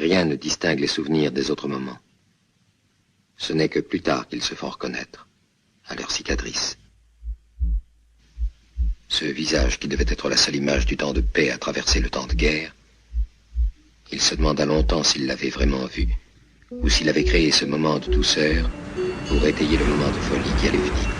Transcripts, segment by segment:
Rien ne distingue les souvenirs des autres moments. Ce n'est que plus tard qu'ils se font reconnaître, à leur cicatrice. Ce visage qui devait être la seule image du temps de paix a traversé le temps de guerre. Il se demanda longtemps s'il l'avait vraiment vu, ou s'il avait créé ce moment de douceur pour étayer le moment de folie qui allait venir.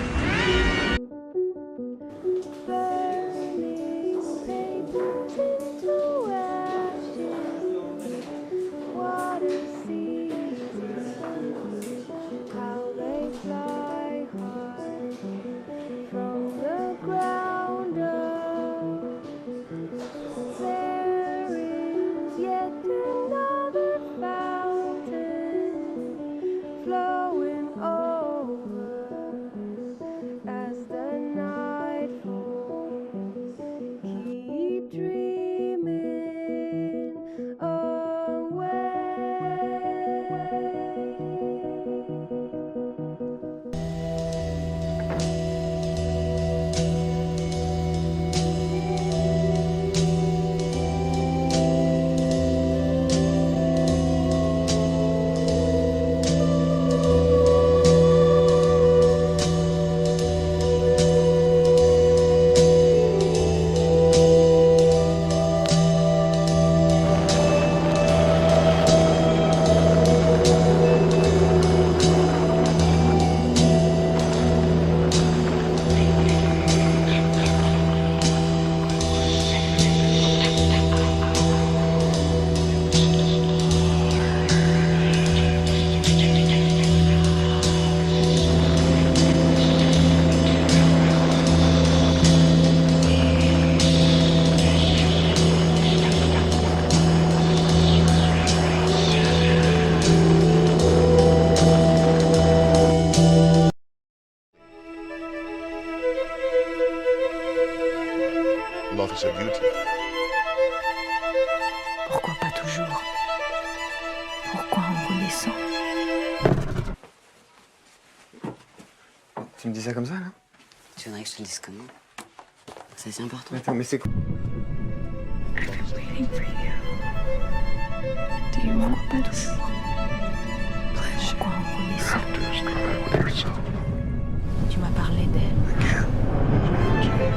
Love is a beauty. Pourquoi pas toujours? Pourquoi on redescend? Tu me dis ça comme ça, là? Tu voudrais que je te le dise comment? Ça, c'est important. Attends, mais c'est quoi? I've been waiting for you. Do you want pas toujours? Pourquoi on redescend? Tu m'as parlé d'elle.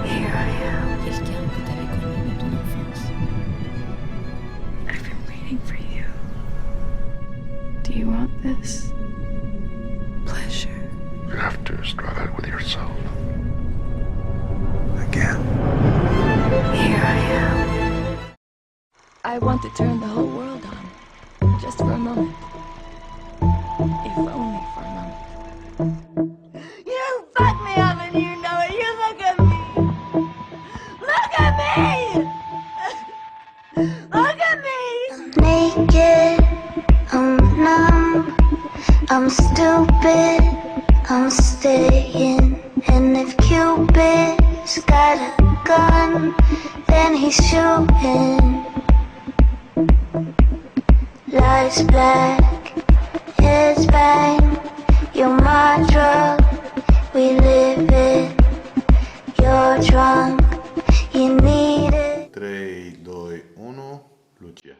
Here I am. Quelqu'un que t'avais connu dans ton enfance. I've been waiting for you. Do you want this? Pleasure. You have to start out with yourself. Again. Here I am. I want to turn the whole world on, just for a moment. If only for a moment. You fuck me up and you know it. You look at me. Look at me. Look at me. Naked, I'm numb, I'm stupid, I'm staying. And if Cupid's got a gun, then he's shooting. Lights black, heads bang, you're my drug, we live it. You're drunk, you need it. 3, 2, 1, Lucia.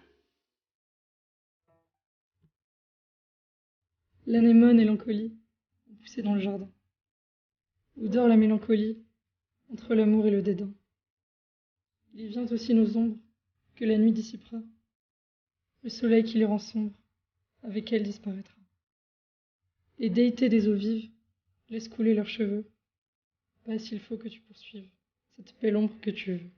L'anémone et l'encolie ont poussé dans le jardin, où dort la mélancolie entre l'amour et le dédain. Il vient aussi nos ombres que la nuit dissipera, le soleil qui les rend sombres, avec elle disparaîtra. Les déités des eaux vives laissent couler leurs cheveux, pas s'il faut que tu poursuives cette belle ombre que tu veux.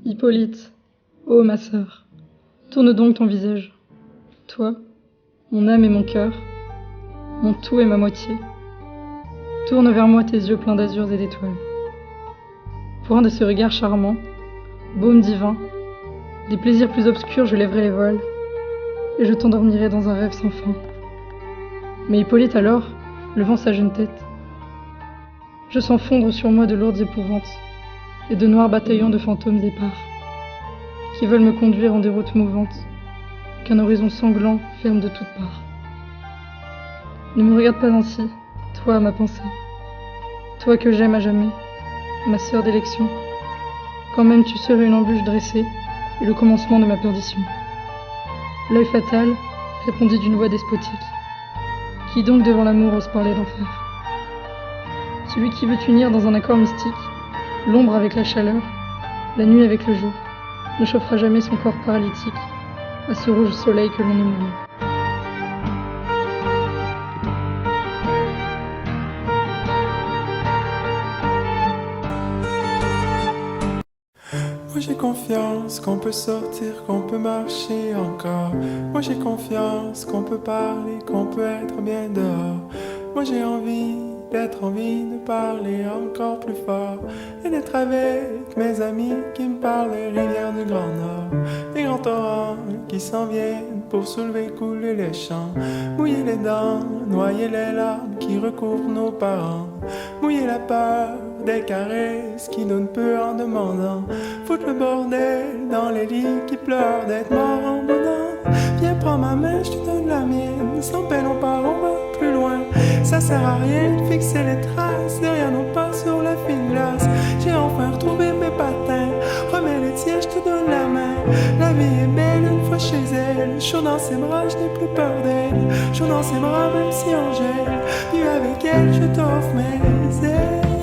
Hippolyte, ô ma sœur, tourne donc ton visage. Toi, mon âme et mon cœur, mon tout et ma moitié, tourne vers moi tes yeux pleins d'azur et d'étoiles. Pour un de ce regard charmant, baume divin, des plaisirs plus obscurs je lèverai les voiles, et je t'endormirai dans un rêve sans fin. Mais Hippolyte alors, levant sa jeune tête, je sens fondre sur moi de lourdes épouvantes, et de noirs bataillons de fantômes épars, qui veulent me conduire en des routes mouvantes, qu'un horizon sanglant ferme de toutes parts. Ne me regarde pas ainsi, toi ma pensée, toi que j'aime à jamais, ma sœur d'élection, quand même tu serais une embûche dressée, et le commencement de ma perdition. L'œil fatal répondit d'une voix despotique. Qui donc devant l'amour ose parler d'enfer? Celui qui veut unir dans un accord mystique l'ombre avec la chaleur, la nuit avec le jour, ne chauffera jamais son corps paralytique à ce rouge soleil que l'on aime mieux. Moi j'ai confiance qu'on peut sortir, qu'on peut marcher encore. Moi j'ai confiance qu'on peut parler, qu'on peut être bien dehors. Moi j'ai envie de parler encore plus fort et d'être avec mes amis qui me parlent des rivières du Grand Nord, des grands torrents qui s'en viennent pour soulever, couler les champs, mouiller les dents, noyer les larmes qui recouvrent nos parents, mouiller la peur des caresses qui donnent peu en demandant, foutre le bordel dans les lits qui pleurent d'être morts en boudin. Viens prends ma main, je te donne la mienne, sans peine on part, on va plus loin. Ça sert à rien de fixer les traces derrière nos pas sur la fine glace. J'ai enfin retrouvé mes patins, remets les tiens, je te donne la main. La vie est belle une fois chez elle, chaud dans ses bras, je n'ai plus peur d'elle. Chaud dans ses bras même si on gèle, nu avec elle je t'offre mes ailes.